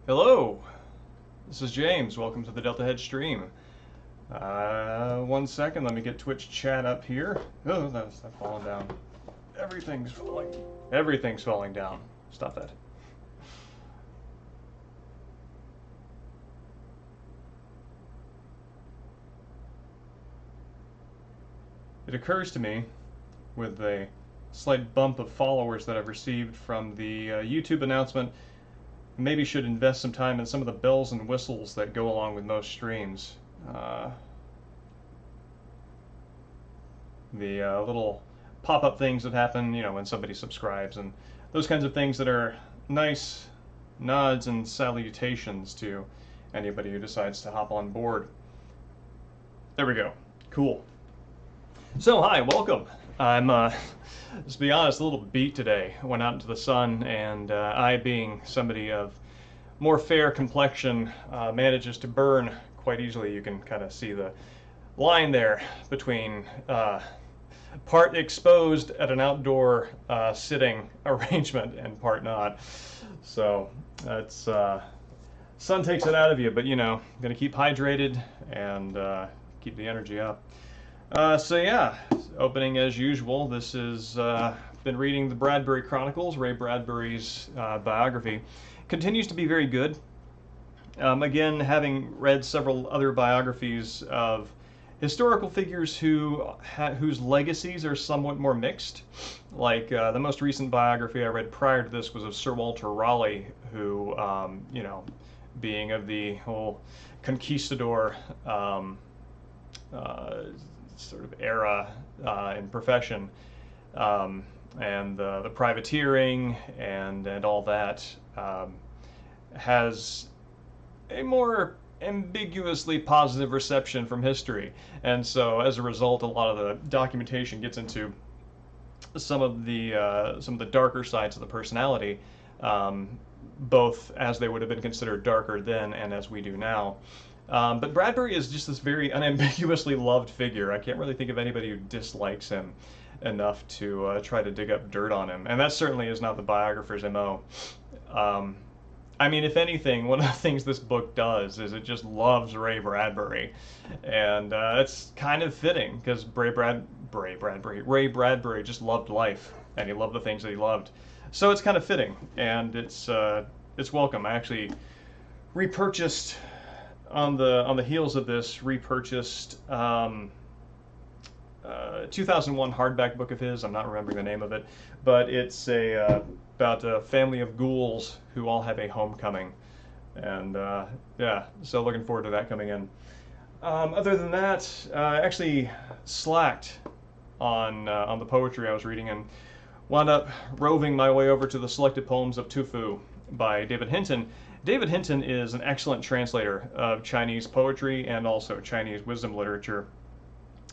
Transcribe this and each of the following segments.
Hello, this is James. Welcome to the Deltahead stream. 1 second, let me get Twitch chat up here. Oh, that's falling down. Everything's falling. Everything's falling down. Stop that. It occurs to me, with a slight bump of followers that I've received from the YouTube announcement, maybe should invest some time in some of the bells and whistles that go along with most streams. The little pop-up things that happen, you know, when somebody subscribes, and those kinds of things that are nice nods and salutations to anybody who decides to hop on board. There we go. Cool. So, hi, welcome. I'm, just to be honest, a little beat today. I went out into the sun, and I, being somebody of more fair complexion, manages to burn quite easily. You can kind of see the line there between part exposed at an outdoor sitting arrangement and part not. So it's sun takes it out of you, but you know, gonna keep hydrated and keep the energy up. So yeah, opening as usual. This is been reading the Bradbury Chronicles, Ray Bradbury's biography. Continues to be very good. Again, having read several other biographies of historical figures whose legacies are somewhat more mixed. Like the most recent biography I read prior to this was of Sir Walter Raleigh, who, you know, being of the whole conquistador sort of era and profession, and the privateering and all that, has a more ambiguously positive reception from history, and so as a result, a lot of the documentation gets into some of the darker sides of the personality, both as they would have been considered darker then and as we do now. But Bradbury is just this very unambiguously loved figure. I can't really think of anybody who dislikes him enough to try to dig up dirt on him, and that certainly is not the biographer's MO. I mean, if anything, one of the things this book does is it just loves Ray Bradbury, and it's kind of fitting because Ray Bradbury just loved life, and he loved the things that he loved. So it's kind of fitting, and it's welcome. I actually repurchased on the heels of this 2001 hardback book of his. I'm not remembering the name of it, but it's about a family of ghouls who all have a homecoming, and yeah, so looking forward to that coming in. Other than that, I actually slacked on the poetry I was reading and wound up roving my way over to the Selected Poems of Tufu by David Hinton. David Hinton is an excellent translator of Chinese poetry and also Chinese wisdom literature,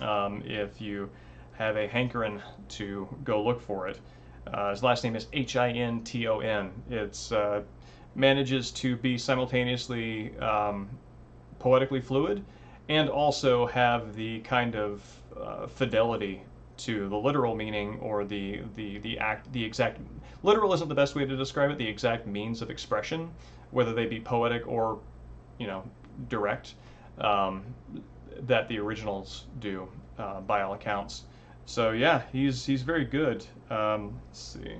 if you have a hankering to go look for it. His last name is Hinton. It's manages to be simultaneously poetically fluid and also have the kind of fidelity to the literal meaning, or the exact, literal isn't the best way to describe it, the exact means of expression, whether they be poetic or, you know, direct, that the originals do, by all accounts. So yeah, he's very good. Let's see.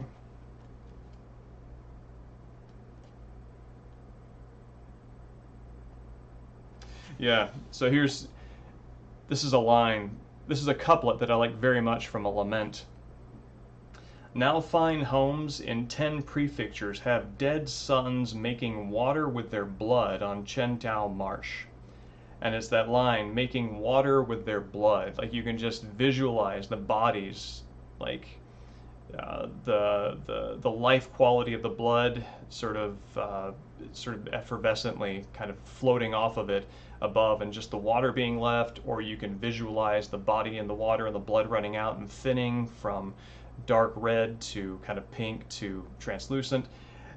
Yeah, so this is a line, this is a couplet that I like very much from a lament. Now fine homes in 10 prefectures have dead sons making water with their blood on Chentao Marsh. And it's that line, making water with their blood. Like, you can just visualize the bodies, like the life quality of the blood sort of effervescently kind of floating off of it above, and just the water being left, or you can visualize the body in the water and the blood running out and thinning from dark red to kind of pink to translucent.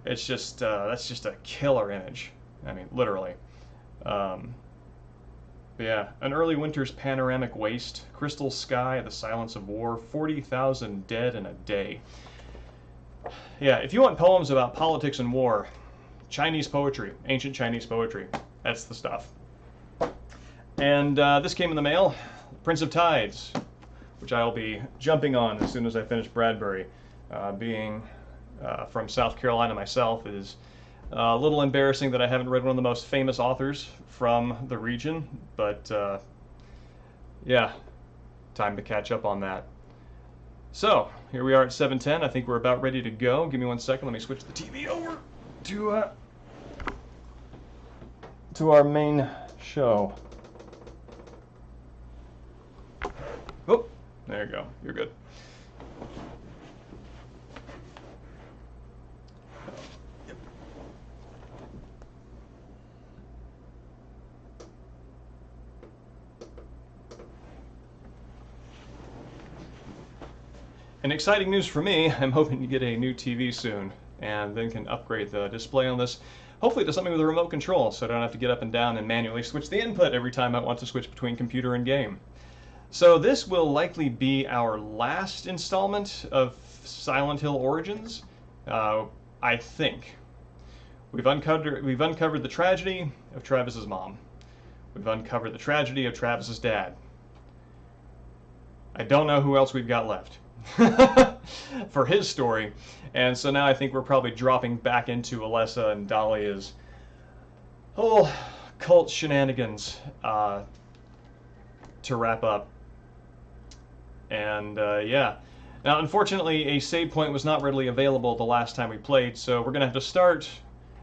It's just that's just a killer image. I mean, literally. Yeah, an early winter's panoramic waste, crystal sky, the silence of war, 40,000 dead in a day. Yeah, if you want poems about politics and war, Chinese poetry, ancient Chinese poetry. That's the stuff. And this came in the mail, Prince of Tides, which I'll be jumping on as soon as I finish Bradbury. Being from South Carolina myself, it is a little embarrassing that I haven't read one of the most famous authors from the region, but yeah, time to catch up on that. So, here we are at 7:10. I think we're about ready to go. Give me 1 second. Let me switch the TV over to our main show. Oh, there you go. You're good. Yep. And exciting news for me, I'm hoping to get a new TV soon, and then can upgrade the display on this, hopefully to something with a remote control, so I don't have to get up and down and manually switch the input every time I want to switch between computer and game. So this will likely be our last installment of Silent Hill Origins, I think. We've uncovered the tragedy of Travis's mom. We've uncovered the tragedy of Travis's dad. I don't know who else we've got left for his story, and so now I think we're probably dropping back into Alessa and Dahlia's whole cult shenanigans to wrap up. And yeah, now unfortunately a save point was not readily available the last time we played, so we're gonna have to start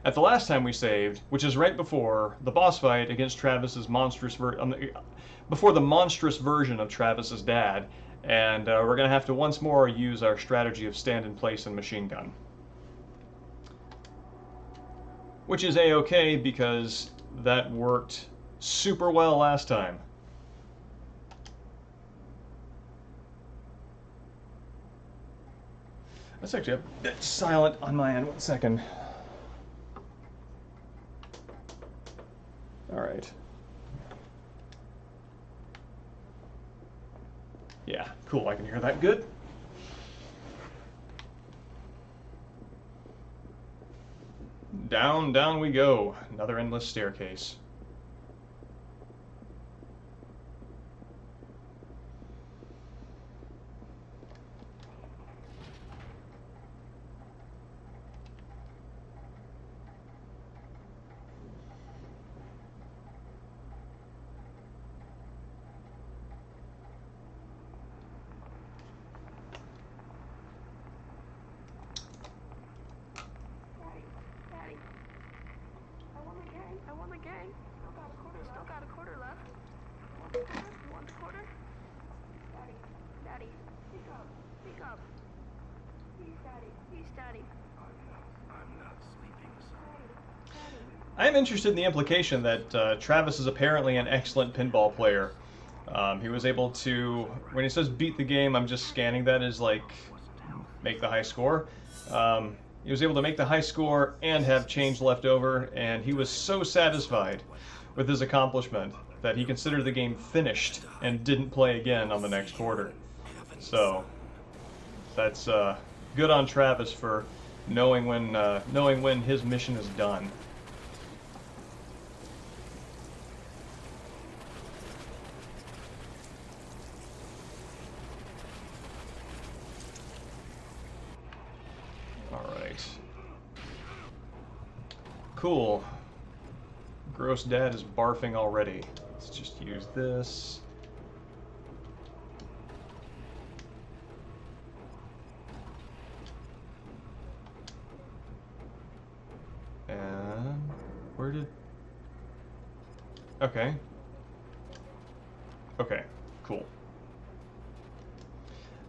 at the last time we saved, which is right before the boss fight against Travis's before the monstrous version of Travis's dad. And we're going to have to once more use our strategy of stand in place and machine gun. Which is a-okay because that worked super well last time. That's actually a bit silent on my end. 1 second. All right. Yeah, cool, I can hear that good. Down, down we go. Another endless staircase. I am interested in the implication that Travis is apparently an excellent pinball player. He was able to, when he says beat the game, I'm just scanning that as like make the high score. He was able to make the high score and have change left over, and he was so satisfied with his accomplishment that he considered the game finished and didn't play again on the next quarter. So that's good on Travis for knowing when his mission is done. Cool. Gross dad is barfing already. Let's just use this. And where did... Okay. Okay, cool.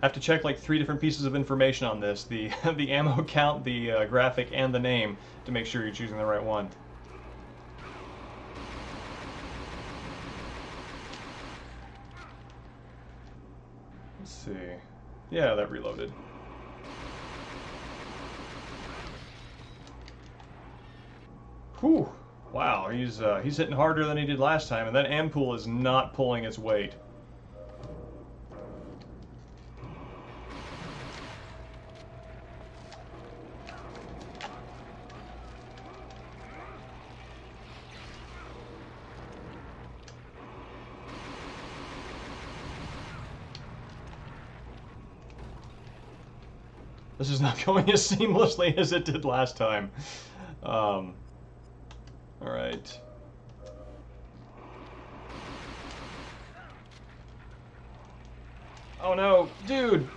I have to check like 3 different pieces of information on this. The the ammo count, the graphic, and the name to make sure you're choosing the right one. Let's see. Yeah, that reloaded. Whew. Wow, he's hitting harder than he did last time, and that ampoule is not pulling its weight. This is not going as seamlessly as it did last time. All right. Oh no, dude!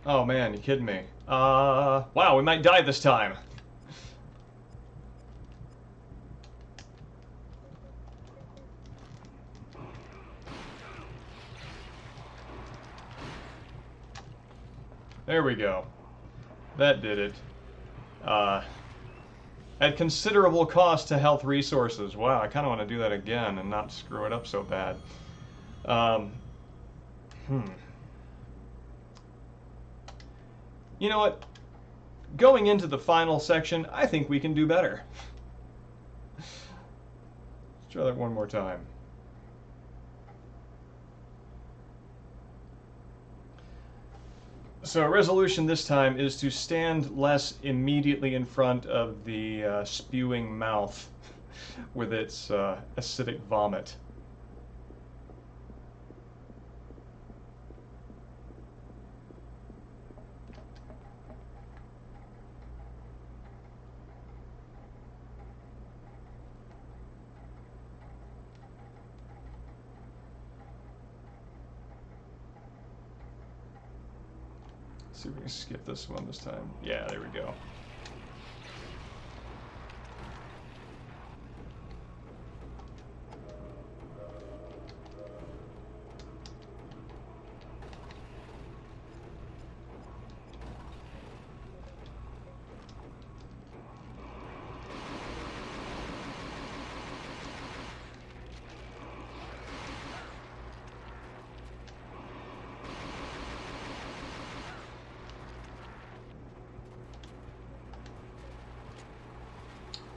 Oh man, you kidding me? Wow, we might die this time. There we go. That did it. At considerable cost to health resources. Wow, I kind of want to do that again and not screw it up so bad. You know what? Going into the final section, I think we can do better. Let's try that one more time. So resolution this time is to stand less immediately in front of the spewing mouth with its acidic vomit. See if we can skip this one this time. Yeah, there we go.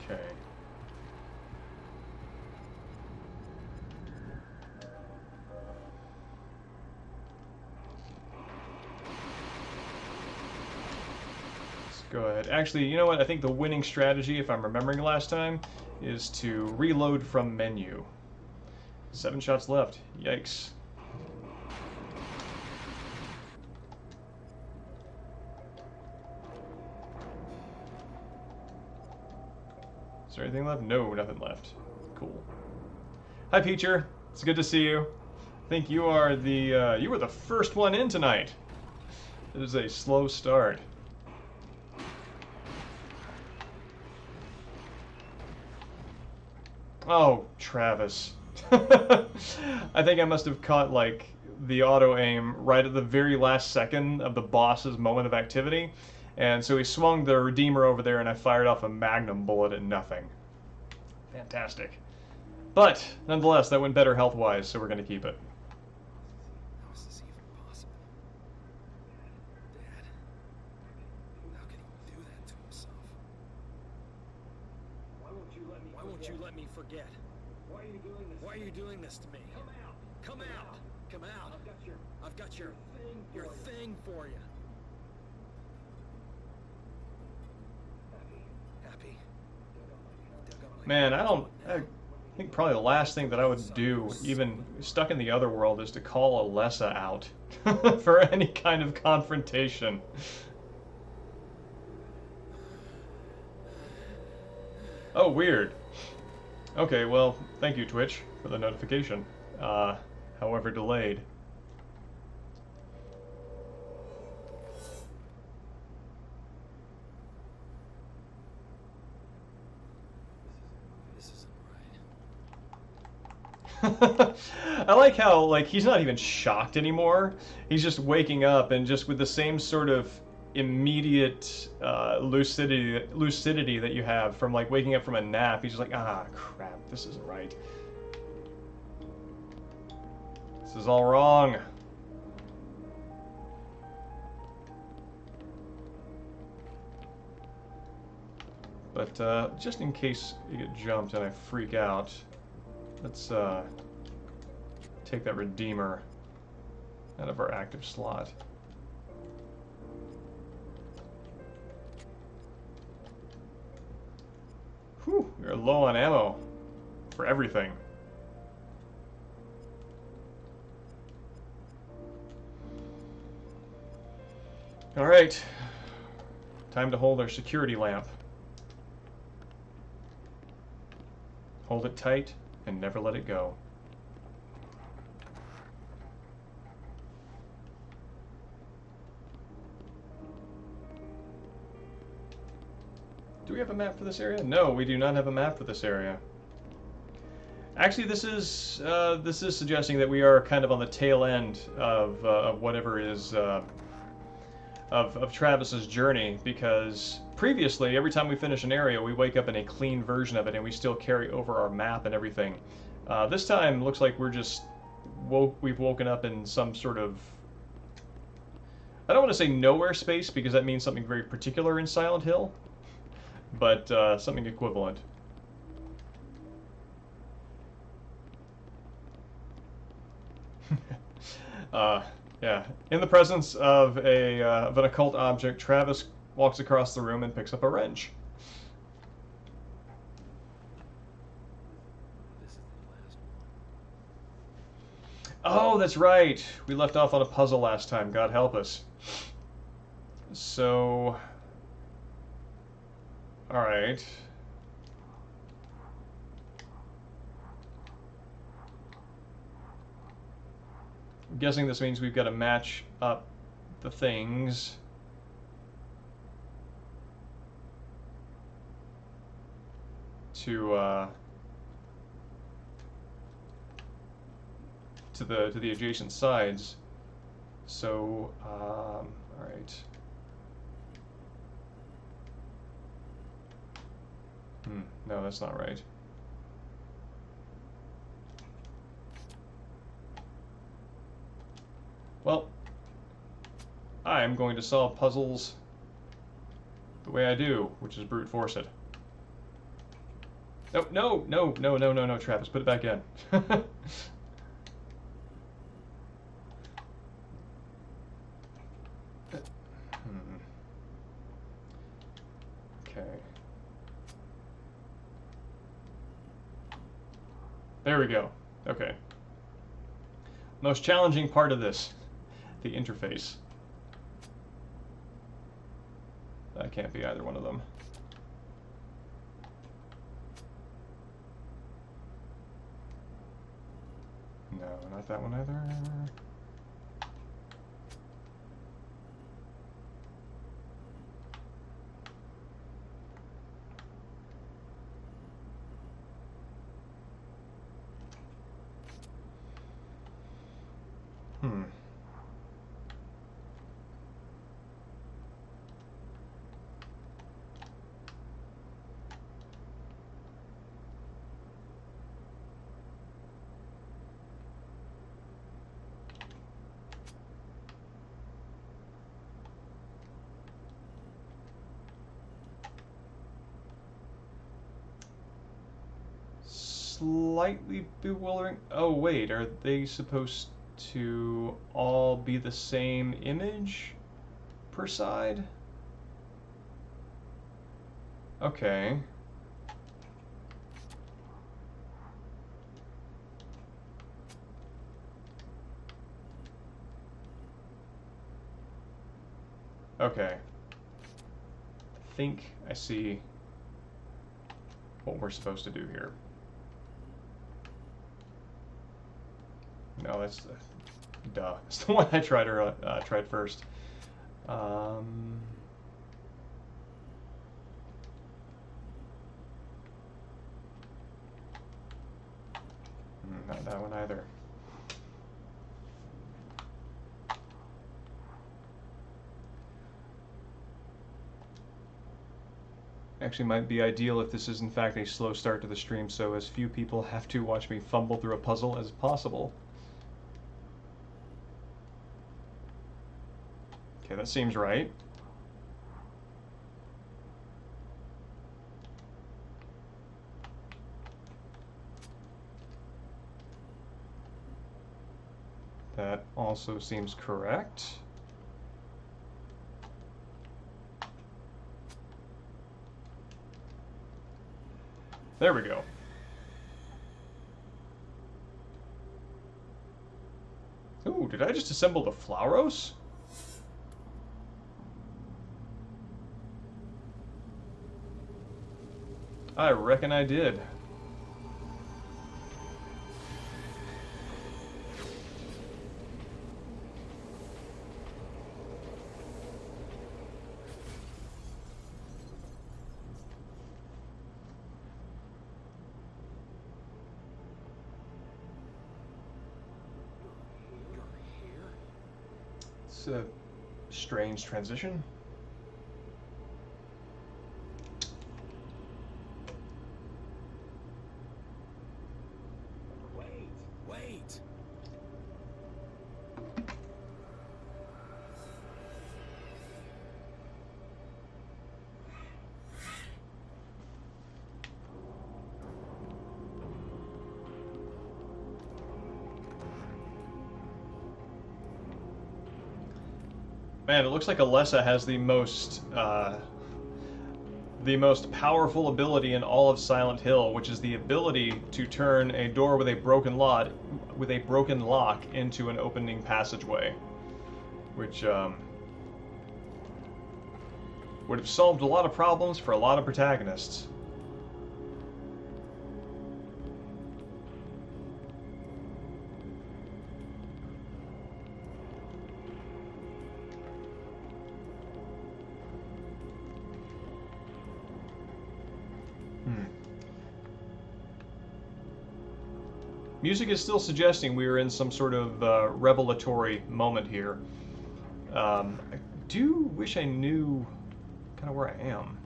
Okay. Let's go ahead. Actually, you know what? I think the winning strategy, if I'm remembering last time, is to reload from menu. 7 shots left. Yikes. Is there anything left? No, nothing left. Cool. Hi, Peacher. It's good to see you. I think you are the you were the first one in tonight. It is a slow start. Oh, Travis. I think I must have caught like the auto aim right at the very last second of the boss's moment of activity. And so he swung the Redeemer over there and I fired off a Magnum bullet at nothing. Fantastic. But, nonetheless, that went better health-wise, so we're going to keep it. How is this even possible? Dad, how can he do that to himself? Why won't you let me forget? Why are you doing this to me? Come out! Come out! I've got your thing for you. Happy? Man, I think probably the last thing that I would do, even stuck in the other world, is to call Alessa out for any kind of confrontation. Oh, weird. Okay, well, thank you, Twitch, for the notification. However delayed. I like how, like, he's not even shocked anymore. He's just waking up and just with the same sort of immediate lucidity that you have from, like, waking up from a nap. He's just like, ah, crap, this isn't right. This is all wrong. But just in case you get jumped and I freak out, let's take that Redeemer out of our active slot. Whew, we're low on ammo for everything. Alright. Time to hold our security lamp. Hold it tight and never let it go. Do we have a map for this area? No, we do not have a map for this area. Actually, this is suggesting that we are kind of on the tail end of whatever is of Travis's journey, because previously, every time we finish an area, we wake up in a clean version of it, and we still carry over our map and everything. This time, looks like we're just we've woken up in some sort of, I don't want to say nowhere space, because that means something very particular in Silent Hill, but something equivalent. Yeah. In the presence of an occult object, Travis walks across the room and picks up a wrench. This is the last one. Oh, that's right. We left off on a puzzle last time. God help us. So, all right. I'm guessing this means we've got to match up the things. To the adjacent sides. So, all right. No, that's not right. Well, I'm going to solve puzzles the way I do, which is brute force it. No, no, no, no, no, no, no, Travis, put it back in. Okay. There we go. Okay. Most challenging part of this, the interface. That can't be either one of them. No, not that one either. Slightly bewildering. Oh wait, are they supposed to all be the same image per side? Okay. Okay. I think I see what we're supposed to do here. No, that's duh. It's the one I tried first. Not that one either. Actually might be ideal if this is in fact a slow start to the stream, so as few people have to watch me fumble through a puzzle as possible. Okay, that seems right. That also seems correct. There we go. Ooh, did I just assemble the Flauros? I reckon I did. You're here? It's a strange transition. Wait! Man, it looks like Alessa has the most powerful ability in all of Silent Hill, which is the ability to turn a door with a broken lock into an opening passageway, which would have solved a lot of problems for a lot of protagonists. Music is still suggesting we are in some sort of revelatory moment here. I do wish I knew kind of where I am.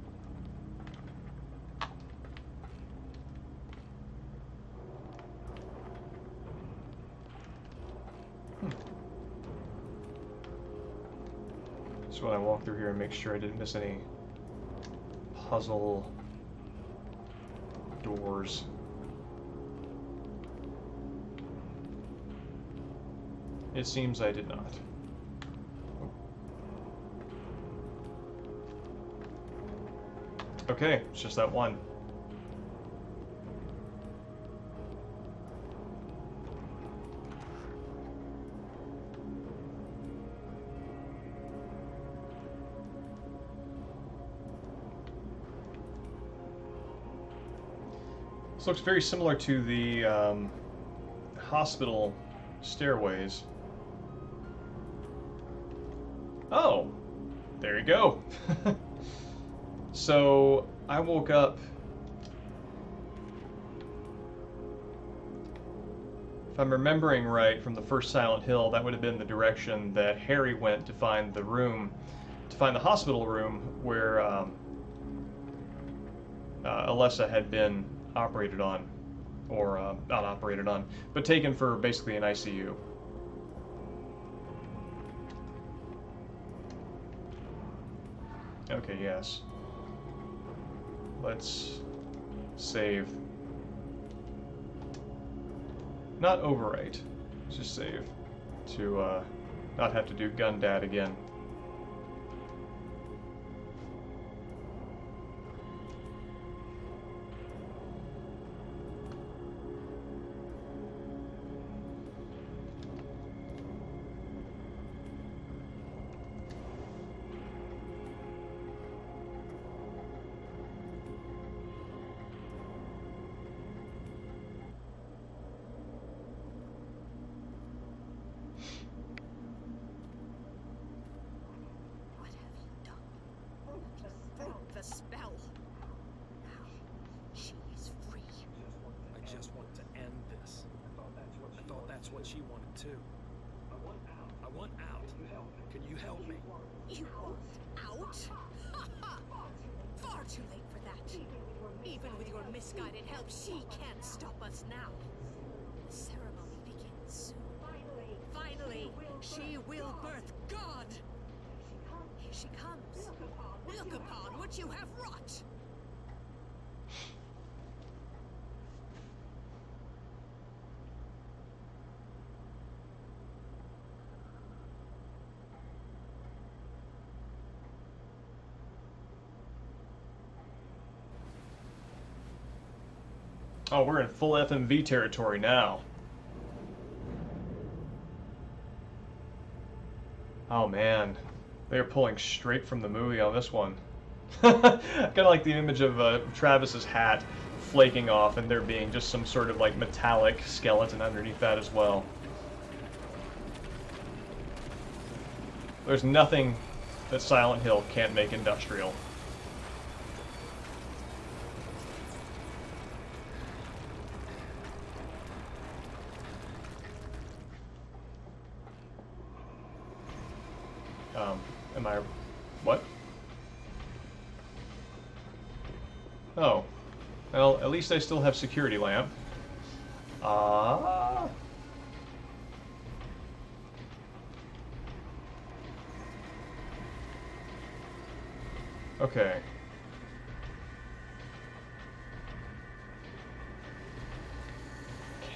Just want to walk through here and make sure I didn't miss any puzzle doors. It seems I did not. Okay, it's just that one. This looks very similar to the hospital stairways. Oh, there you go. So I woke up. If I'm remembering right from the first Silent Hill, that would have been the direction that Harry went to find the room, to find the hospital room where Alessa had been operated on, or not operated on, but taken for basically an ICU. Okay, yes. Let's save. Not overwrite, just save. To not have to do Gun Dad again. The spell. Now she is free. I just want to end this. I thought that's what she wanted too. I want out. Can you help me? You want out? Far too late for that. Even with your misguided help, she can't stop us now. The ceremony begins soon. Finally, she will birth God. Here she comes. Look upon what you have wrought. Oh, we're in full FMV territory now. Oh man, they're pulling straight from the movie on this one. Kind of like the image of Travis's hat flaking off and there being just some sort of like metallic skeleton underneath that as well. There's nothing that Silent Hill can't make industrial. Am I... what? Oh. Well, at least I still have security lamp. Ah. Okay.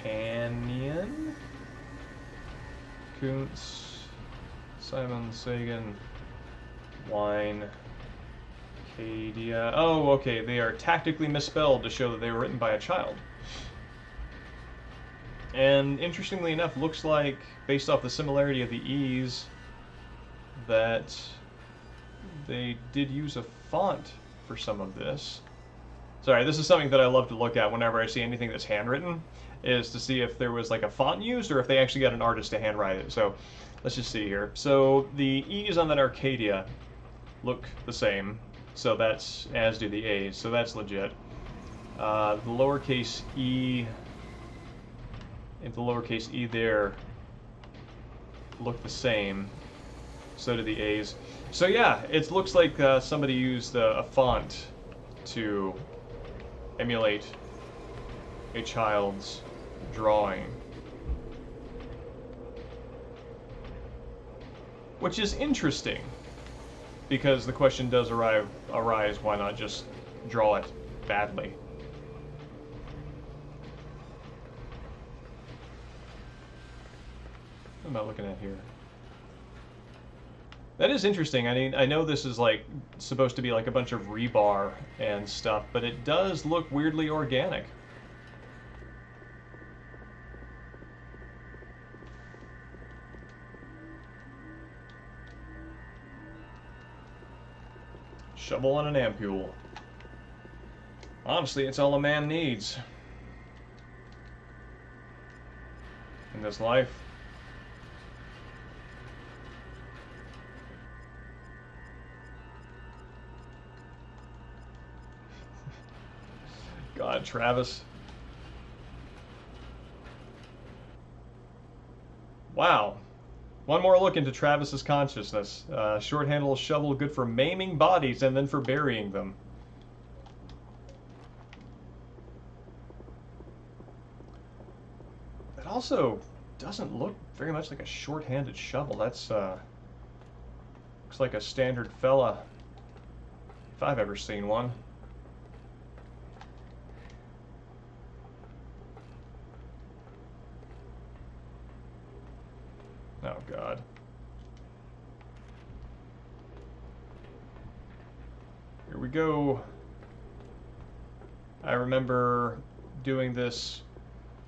Canyon? Kuntz, Simon Sagan, Wine, Cadia. Oh, okay, they are tactically misspelled to show that they were written by a child. And interestingly enough, looks like, based off the similarity of the E's, that they did use a font for some of this. Sorry, this is something that I love to look at whenever I see anything that's handwritten, is to see if there was like a font used or if they actually got an artist to handwrite it. So let's just see here. So the E's on that Arcadia look the same, so that's, as do the A's, so that's legit. The lowercase e, and the lowercase e there look the same, so do the A's. So yeah, it looks like somebody used a font to emulate a child's drawing. Which is interesting, because the question does arise, why not just draw it badly? What am I looking at here? That is interesting. I mean, I know this is like supposed to be like a bunch of rebar and stuff, but it does look weirdly organic. Shovel and an ampule. Honestly, it's all a man needs in this life. God, Travis. Wow. One more look into Travis's consciousness. Short handle shovel, good for maiming bodies and then for burying them. That also doesn't look very much like a short-handed shovel. That's looks like a standard fella, if I've ever seen one. Oh, God. Here we go. I remember doing this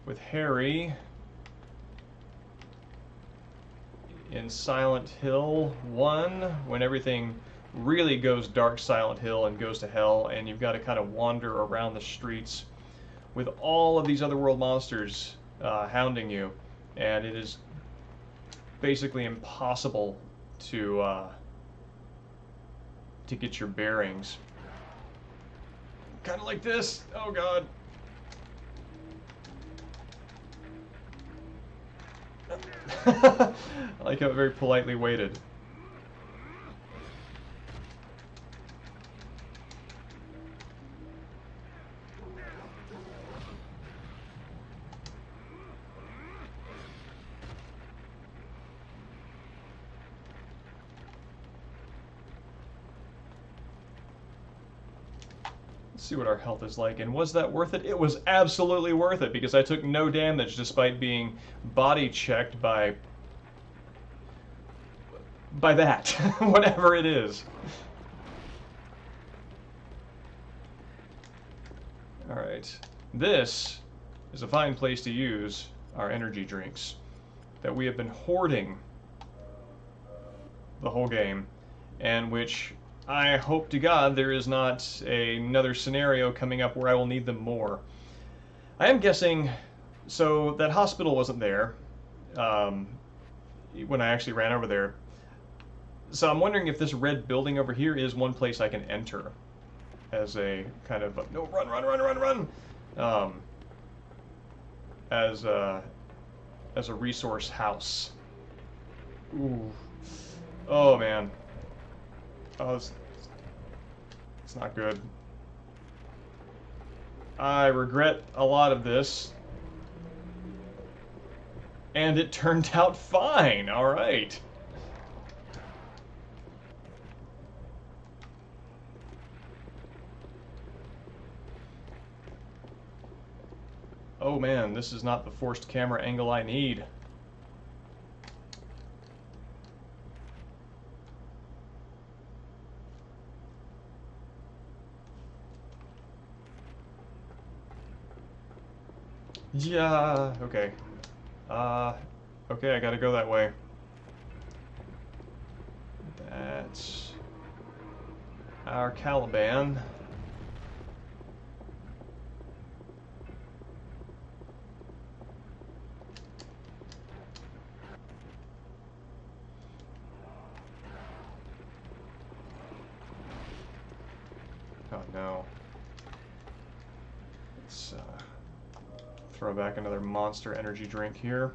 with Harry in Silent Hill 1, when everything really goes dark Silent Hill and goes to hell, and you've got to kind of wander around the streets with all of these otherworld monsters hounding you, and it is basically impossible to get your bearings. Kind of like this. Oh, God. I like how it very politely waited. See what our health is like, and was that worth it? It was absolutely worth it, because I took no damage despite being body checked by that, whatever it is. Alright, this is a fine place to use our energy drinks that we have been hoarding the whole game, and which I hope to God there is not another scenario coming up where I will need them more. I am guessing, so that hospital wasn't there um, when I actually ran over there. So I'm wondering if this red building over here is one place I can enter as a kind of no, run, run, run, run, run, um, as a resource house. Ooh, oh man, oh, it's not good. I regret a lot of this, and it turned out fine. All right. Oh man, this is not the forced camera angle I need. Yeah, okay. Okay, I gotta go that way. That's our Caliban. Oh no. Let's throw back another Monster energy drink here.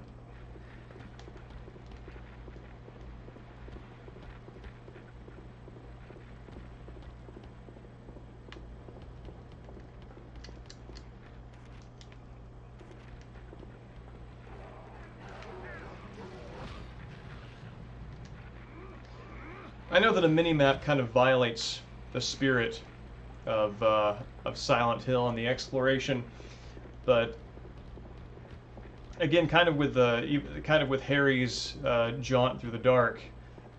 I know that a mini-map kind of violates the spirit of Silent Hill and the exploration, but again, kind of with Harry's jaunt through the dark,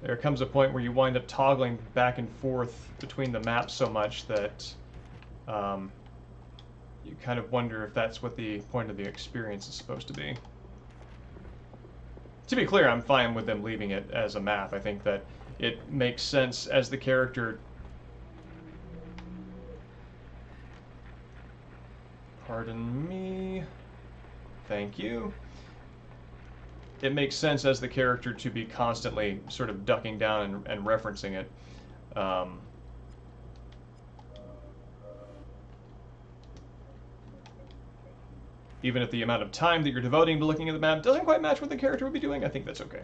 there comes a point where you wind up toggling back and forth between the maps so much that you kind of wonder if that's what the point of the experience is supposed to be. To be clear, I'm fine with them leaving it as a map. I think that it makes sense as the character. Pardon me. Thank you. It makes sense as the character to be constantly sort of ducking down and referencing it. Even if the amount of time that you're devoting to looking at the map doesn't quite match what the character would be doing, I think that's okay.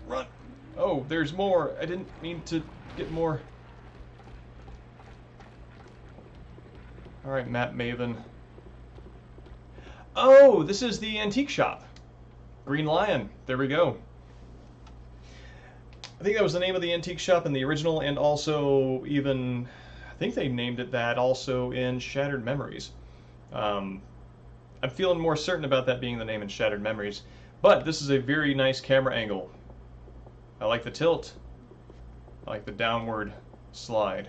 Run! Oh, there's more. I didn't mean to get more. Alright, Map Maven. Oh, this is the antique shop. Green Lion. There we go. I think that was the name of the antique shop in the original, and also even, I think they named it that also in Shattered Memories. I'm feeling more certain about that being the name in Shattered Memories. But this is a very nice camera angle. I like the tilt. I like the downward slide.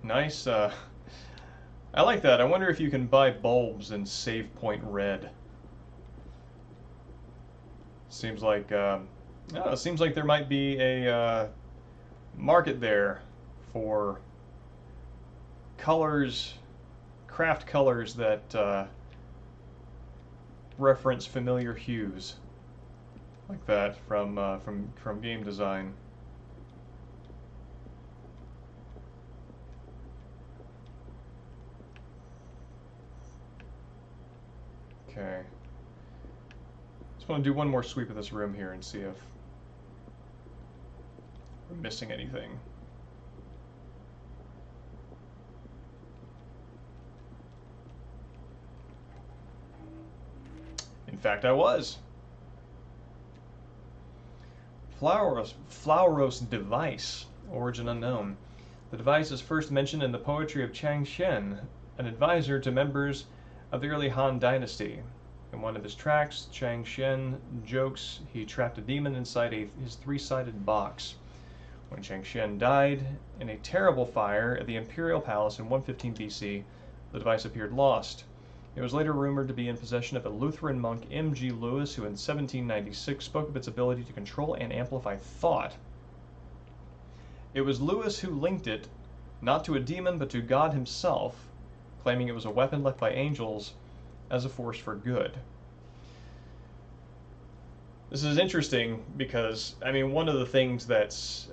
Nice. I like that. I wonder if you can buy bulbs in Save Point Red. Seems like it seems like there might be a market there for colors, craft colors that reference familiar hues, like that from game design. Okay. Just want to do one more sweep of this room here and see if we're missing anything. In fact, I was. Flower roast device. Origin unknown. The device is first mentioned in the poetry of Chang Xian, an advisor to members of the early Han Dynasty. In one of his tracts, Chang Xian jokes he trapped a demon inside his three-sided box. When Chang Xian died in a terrible fire at the Imperial Palace in 115 BC, the device appeared lost. It was later rumored to be in possession of a Lutheran monk, M.G. Lewis, who in 1796 spoke of its ability to control and amplify thought. It was Lewis who linked it not to a demon but to God himself, claiming it was a weapon left by angels as a force for good. This is interesting because, I mean, one of the things that's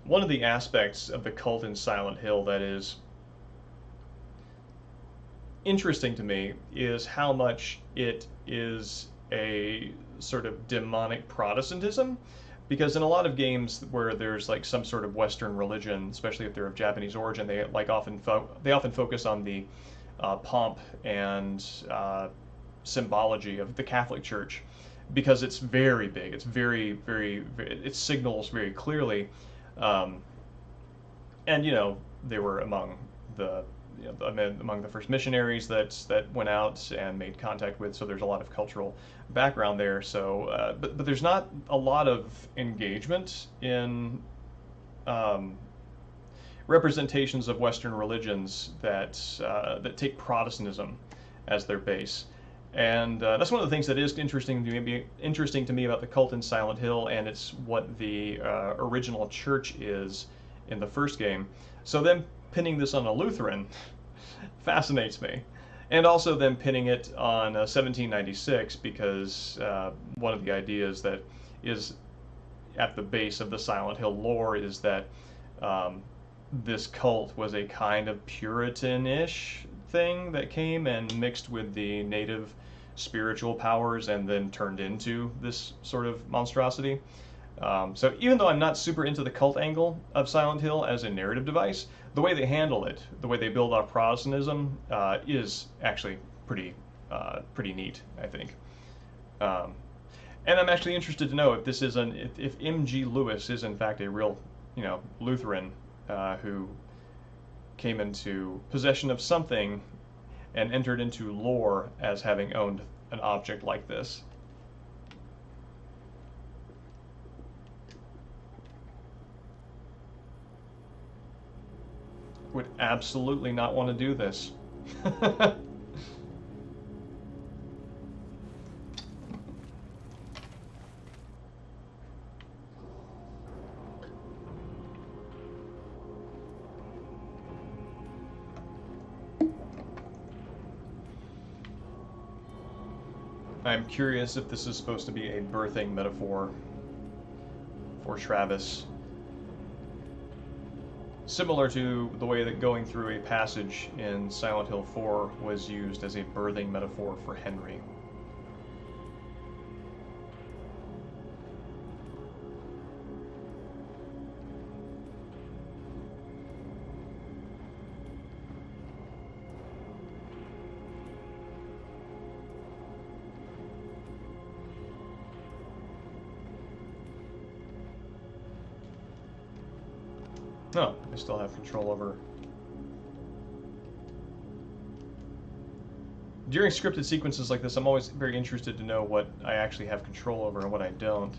one of the aspects of the cult in Silent Hill that is interesting to me is how much it is a sort of demonic Protestantism, because in a lot of games where there's like some sort of Western religion, especially if they're of Japanese origin, they like often focus on the pomp and symbology of the Catholic Church, because it's very big. It's very, it signals very clearly, and you know, they were among the among the first missionaries that went out and made contact with, so there's a lot of cultural background there. So, but there's not a lot of engagement in representations of Western religions that take Protestantism as their base. And that's one of the things that is interesting to me about the cult in Silent Hill, and it's what the original church is in the first game. So then pinning this on a Lutheran fascinates me. And also then pinning it on 1796, because one of the ideas that is at the base of the Silent Hill lore is that this cult was a kind of Puritan-ish thing that came and mixed with the native spiritual powers and then turned into this sort of monstrosity. So even though I'm not super into the cult angle of Silent Hill as a narrative device, the way they handle it, the way they build off Protestantism, is actually pretty neat, I think. And I'm actually interested to know if this is if M.G. Lewis is in fact a real, Lutheran who came into possession of something and entered into lore as having owned an object like this. Would absolutely not want to do this. I'm curious if this is supposed to be a birthing metaphor for Travis. Similar to the way that going through a passage in Silent Hill 4 was used as a birthing metaphor for Henry. No, I still have control over. During scripted sequences like this, I'm always very interested to know what I actually have control over and what I don't.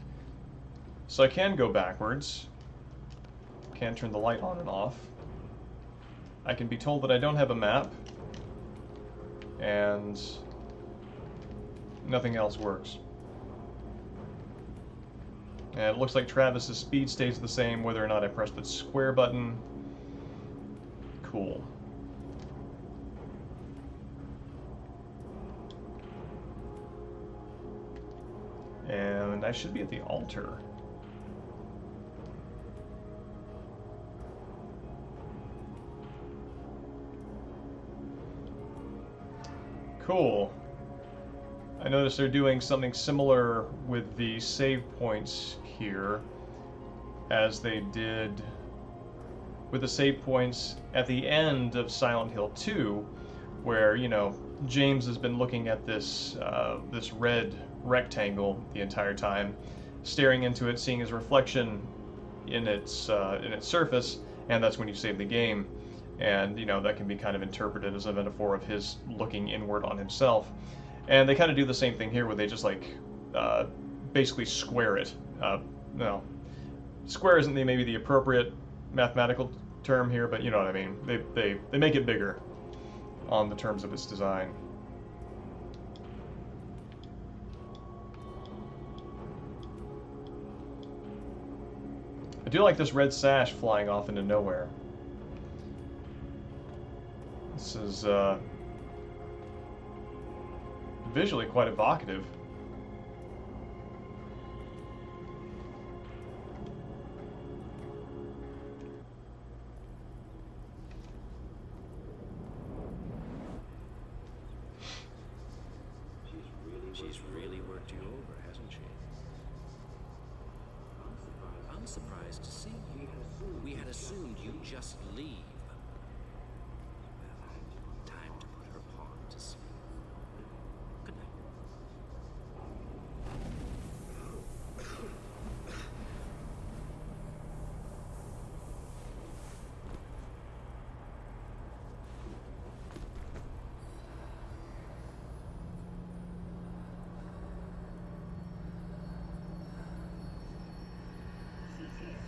So I can go backwards. Can turn the light on and off. I can be told that I don't have a map. And nothing else works. And it looks like Travis's speed stays the same whether or not I press the square button. Cool. And I should be at the altar. Cool. I noticed they're doing something similar with the save points here as they did with the save points at the end of Silent Hill 2, where, James has been looking at this this red rectangle the entire time, staring into it, seeing his reflection in its surface, and that's when you save the game. And you know that can be kind of interpreted as a metaphor of his looking inward on himself. And they kind of do the same thing here, where they just like basically square it. No, square isn't maybe the appropriate mathematical term here, but you know what I mean. They make it bigger on the terms of its design. I do like this red sash flying off into nowhere. This is visually quite evocative. She's really worked you over, hasn't she? I'm surprised to see you. We had assumed you'd just leave. Time to put her pawn to sleep. Good night.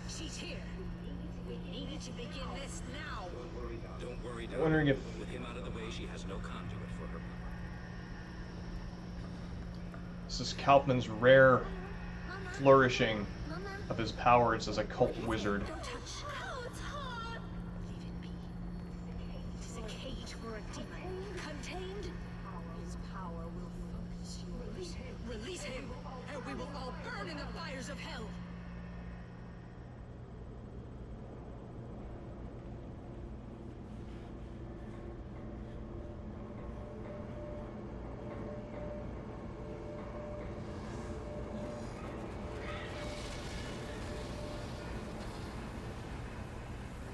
She's here. We need to begin this now. Don't worry, I'm wondering if with him out of the way, she has no conduit for her power. this is Kaufman's rare flourishing of his powers as a cult wizard. Don't touch. Oh, it's hot. Leave it be. It is a cage for a demon. Contained. His power will focus yours. Release him, and we will all burn in the fires of hell.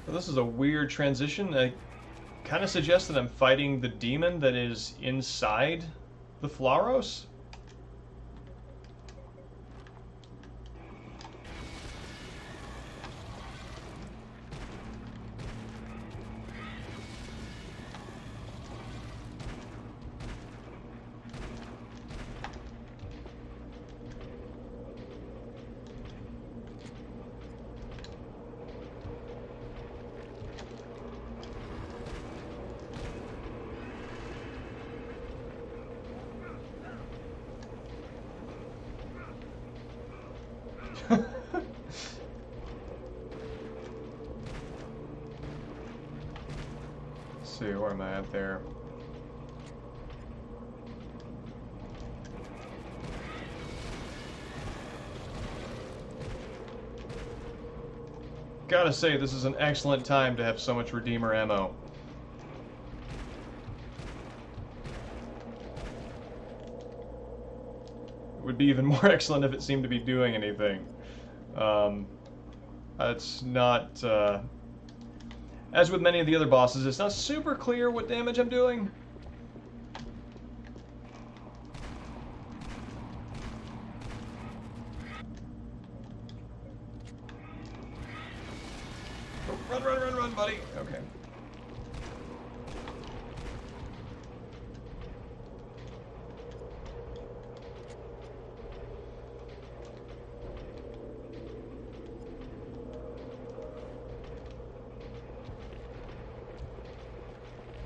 So this is a weird transition. I kind of suggests that I'm fighting the demon that is inside the Flaros. Let's see, where am I at there? Gotta say, this is an excellent time to have so much Redeemer ammo. It would be even more excellent if it seemed to be doing anything. It's not, as with many of the other bosses, it's not super clear what damage I'm doing. Oh, run, run, run, run, buddy. Okay.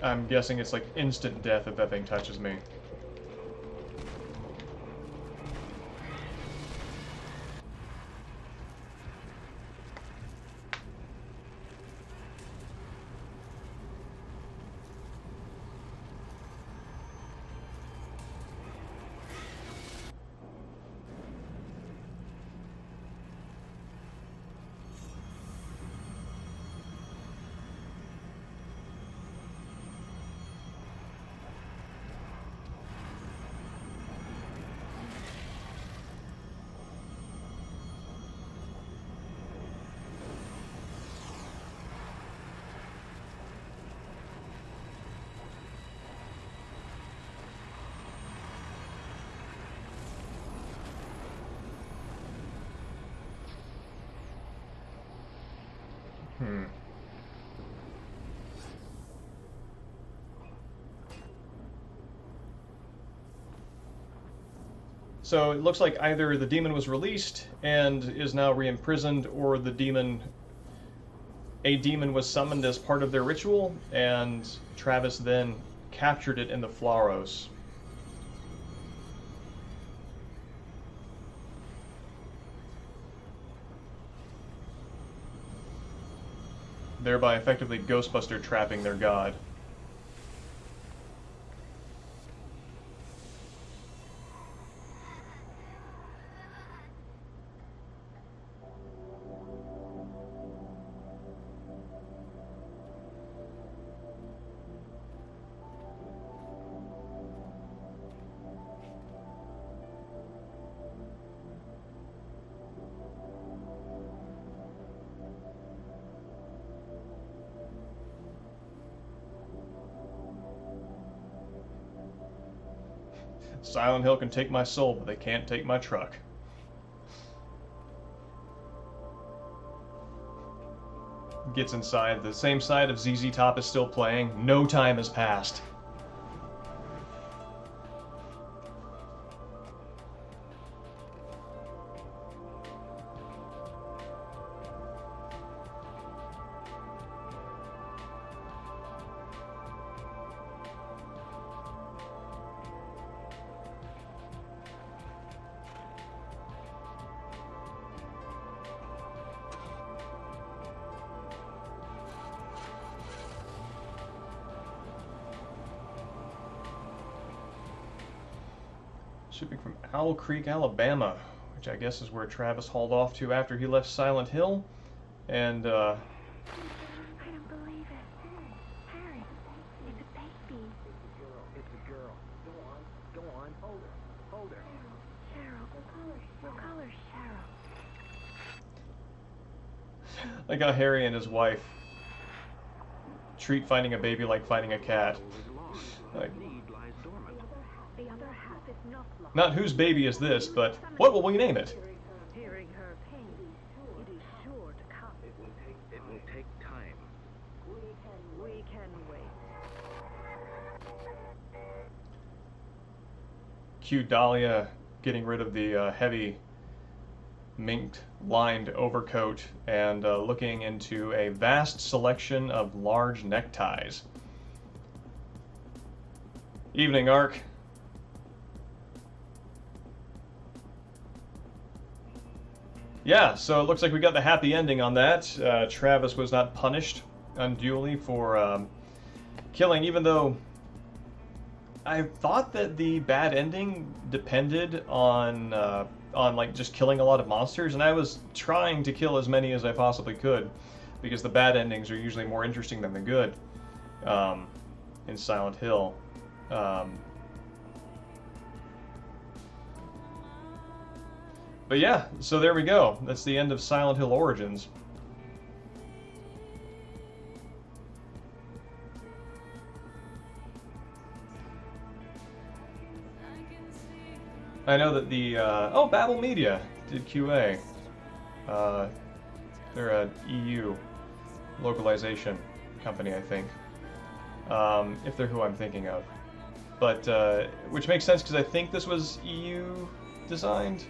I'm guessing it's like instant death if that thing touches me. Hmm. So it looks like either the demon was released and is now re-imprisoned, or a demon was summoned as part of their ritual, and Travis then captured it in the Flaros. Thereby effectively Ghostbuster trapping their god. Silent Hill can take my soul, but they can't take my truck. Gets inside. The same side of ZZ Top is still playing. No time has passed. Shipping from Owl Creek, Alabama, which I guess is where Travis hauled off to after he left Silent Hill. And, I don't believe it. Harry, it's a baby. It's a girl. Go on. Hold her. Cheryl. We'll call her Cheryl. like how Harry and his wife treat finding a baby like finding a cat. Like, The other half is not lost. not whose baby is this, but what will we name it? Hearing her pain, it is sure to come. It will take time. We can wait. Cue Dahlia getting rid of the heavy mink-lined overcoat and looking into a vast selection of large neckties. Evening, Ark. Yeah, so it looks like we got the happy ending on that. Travis was not punished unduly for killing, even though I thought that the bad ending depended on like just killing a lot of monsters, and I was trying to kill as many as I possibly could, because the bad endings are usually more interesting than the good in Silent Hill. But yeah, so there we go. That's the end of Silent Hill Origins. I know that the oh, Babel Media did QA. They're a EU localization company, I think. If they're who I'm thinking of, but which makes sense because I think this was EU designed.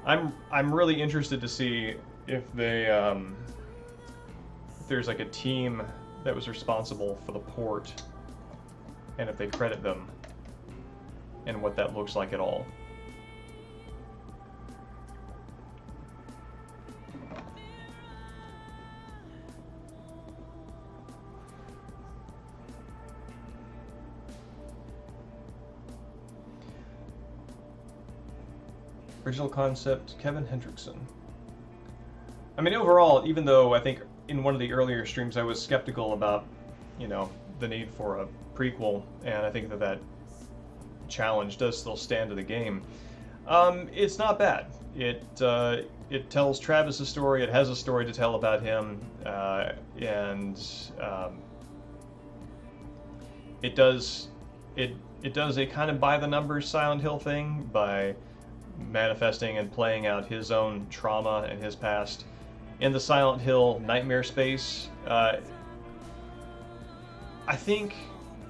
I'm really interested to see if they if there's like a team that was responsible for the port, and if they credit them, and what that looks like at all. Original concept, Kevin Hendrickson. I mean, overall, even though I think in one of the earlier streams I was skeptical about, you know, the need for a prequel, and I think that that challenge does still stand to the game, it's not bad. It tells Travis's story, it has a story to tell about him, and it it does a kind of by the numbers Silent Hill thing by manifesting and playing out his own trauma and his past in the Silent Hill nightmare space. I think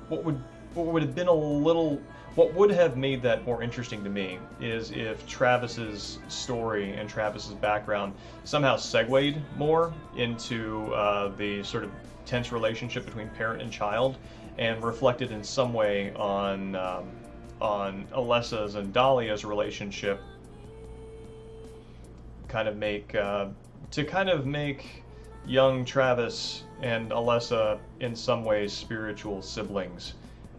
what would have been a little what would have made that more interesting to me is if Travis's story and Travis's background somehow segued more into the sort of tense relationship between parent and child, and reflected in some way on Alessa's and Dahlia's relationship. Kind of make young Travis and Alessa in some ways spiritual siblings,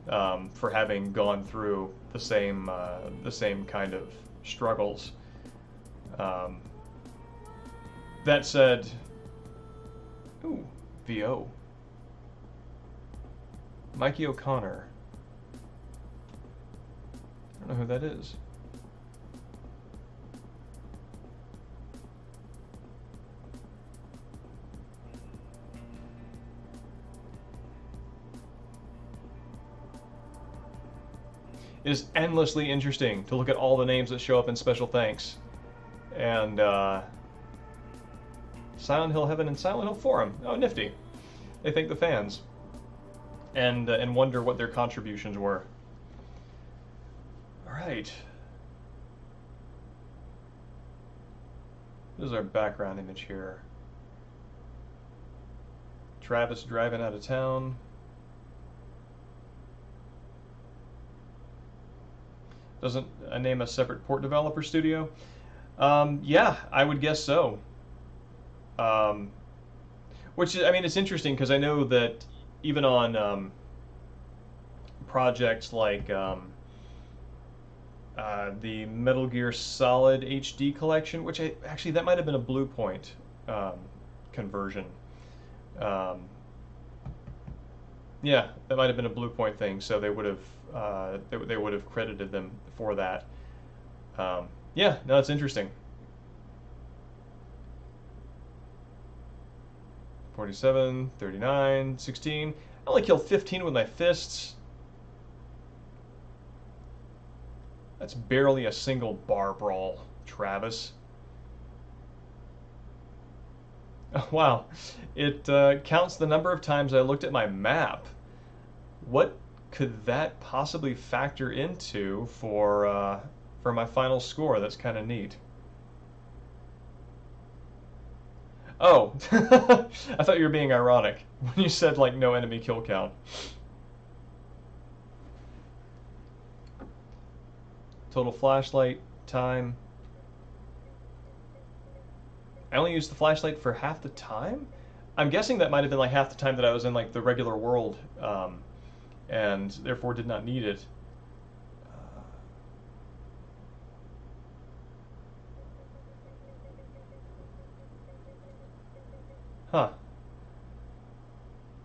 for having gone through the same kind of struggles. That said, ooh, VO. Mikey O'Connor. I don't know who that is. It is endlessly interesting to look at all the names that show up in special thanks. And Silent Hill Heaven and Silent Hill Forum. Oh, nifty. They thank the fans. And wonder what their contributions were. Alright. This is our background image here. Travis driving out of town. Doesn't name a separate port developer studio? Yeah, I would guess so. Which is, I mean, it's interesting because I know that even on projects like the Metal Gear Solid HD collection, which actually that might have been a Blue Point conversion. Yeah, that might have been a Blue Point thing, so they would have they would have credited them for that. Yeah, no, it's interesting. 47, 39, 16. I only killed 15 with my fists. That's barely a single bar brawl, Travis. Oh, wow. It counts the number of times I looked at my map. What could that possibly factor into for my final score? That's kind of neat. Oh, I thought you were being ironic when you said, like, no enemy kill count. Total flashlight time. I only used the flashlight for half the time? I'm guessing that might have been like half the time that I was in like the regular world, and therefore did not need it. Huh.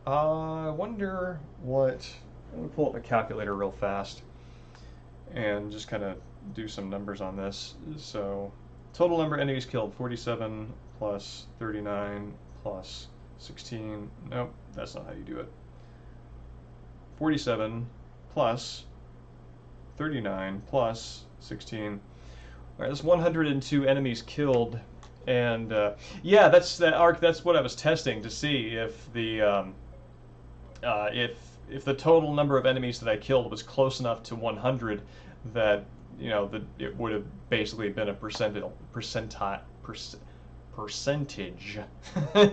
I wonder what... Let me pull up a calculator real fast and just kind of do some numbers on this. So, total number of enemies killed, 47 plus 39 plus 16. Nope, that's not how you do it. 47 plus 39 plus 16. All right, that's 102 enemies killed. And yeah, that's that arc. That's what I was testing to see if the if the total number of enemies that I killed was close enough to 100 that, you know, that it would have basically been a percentage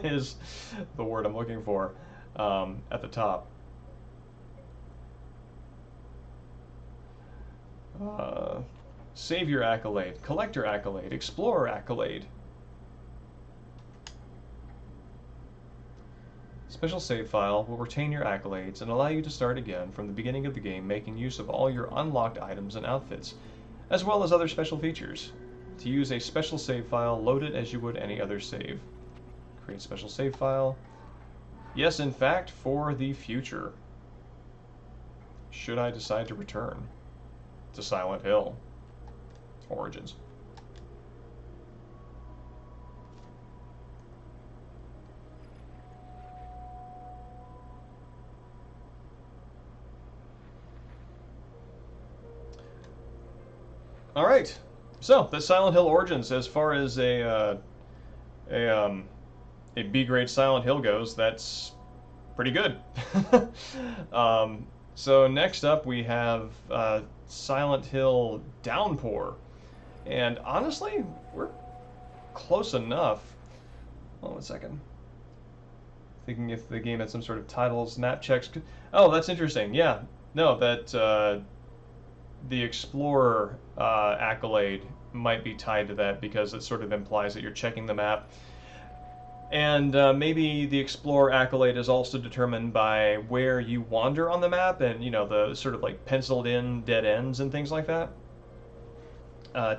is the word I'm looking for, at the top. Savior accolade, collector accolade, explorer accolade. Special save file will retain your accolades and allow you to start again from the beginning of the game, making use of all your unlocked items and outfits, as well as other special features. To use a special save file, load it as you would any other save. Create special save file. Yes, in fact, for the future. Should I decide to return to Silent Hill Origins. All right. So that's Silent Hill Origins. As far as a a B grade Silent Hill goes, that's pretty good. So next up we have Silent Hill Downpour, and honestly, we're close enough. Hold on 1 second. Thinking if the game had some sort of titles, map checks. Oh, that's interesting. Yeah, no, that the Explorer accolade might be tied to that because it sort of implies that you're checking the map. And maybe the Explorer accolade is also determined by where you wander on the map and, you know, the sort of like penciled in dead ends and things like that.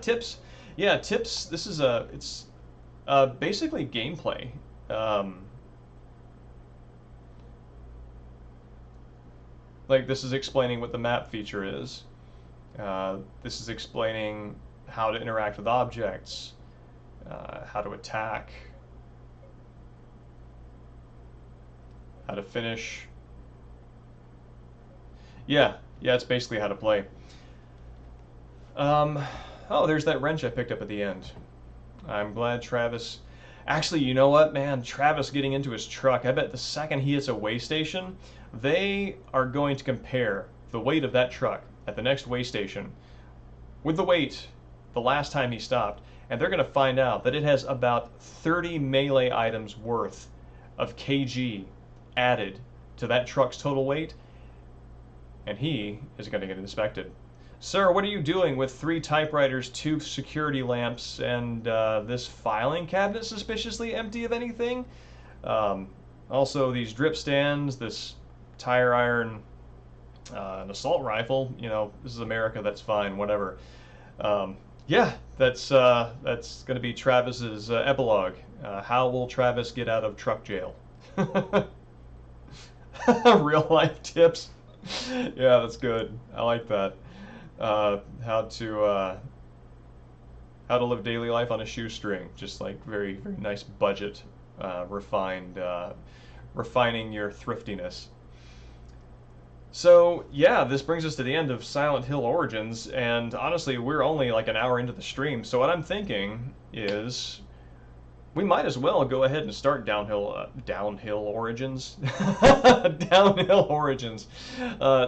Tips. Yeah, tips. This is it's basically gameplay. Like this is explaining what the map feature is. This is explaining how to interact with objects, how to attack, how to finish. Yeah, it's basically how to play. Oh, there's that wrench I picked up at the end. I'm glad Travis... Actually, you know what, man? Travis getting into his truck, I bet the second he hits a way station, they are going to compare the weight of that truck at the next way station with the weight the last time he stopped, and they're going to find out that it has about 30 melee items worth of kg added to that truck's total weight, and he is going to get inspected. Sir, what are you doing with 3 typewriters, 2 security lamps, and this filing cabinet suspiciously empty of anything? Also, these drip stands, this tire iron, an assault rifle. You know, this is America, that's fine, whatever. Yeah, that's going to be Travis's epilogue. How will Travis get out of truck jail? Real life tips. Yeah, that's good. I like that. How to live daily life on a shoestring, just like very nice budget, refined, refining your thriftiness. So yeah, this brings us to the end of Silent Hill Origins, and honestly, we're only like an hour into the stream. So what I'm thinking is we might as well go ahead and start downhill origins, downhill origins,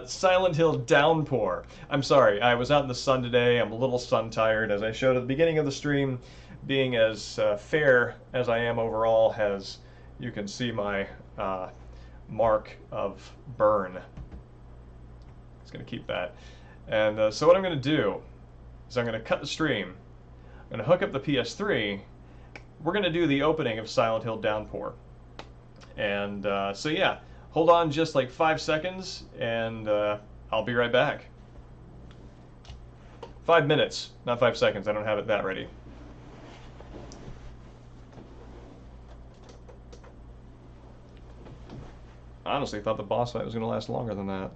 Silent Hill Downpour. I'm sorry, I was out in the sun today. I'm a little sun tired, as I showed at the beginning of the stream. Being as fair as I am overall, as you can see my mark of burn. It's gonna keep that. And so what I'm gonna do is I'm gonna cut the stream. I'm gonna hook up the PS3. We're going to do the opening of Silent Hill Downpour. And so yeah, hold on just like 5 seconds, and I'll be right back. 5 minutes, not 5 seconds. I don't have it that ready. I honestly thought the boss fight was going to last longer than that.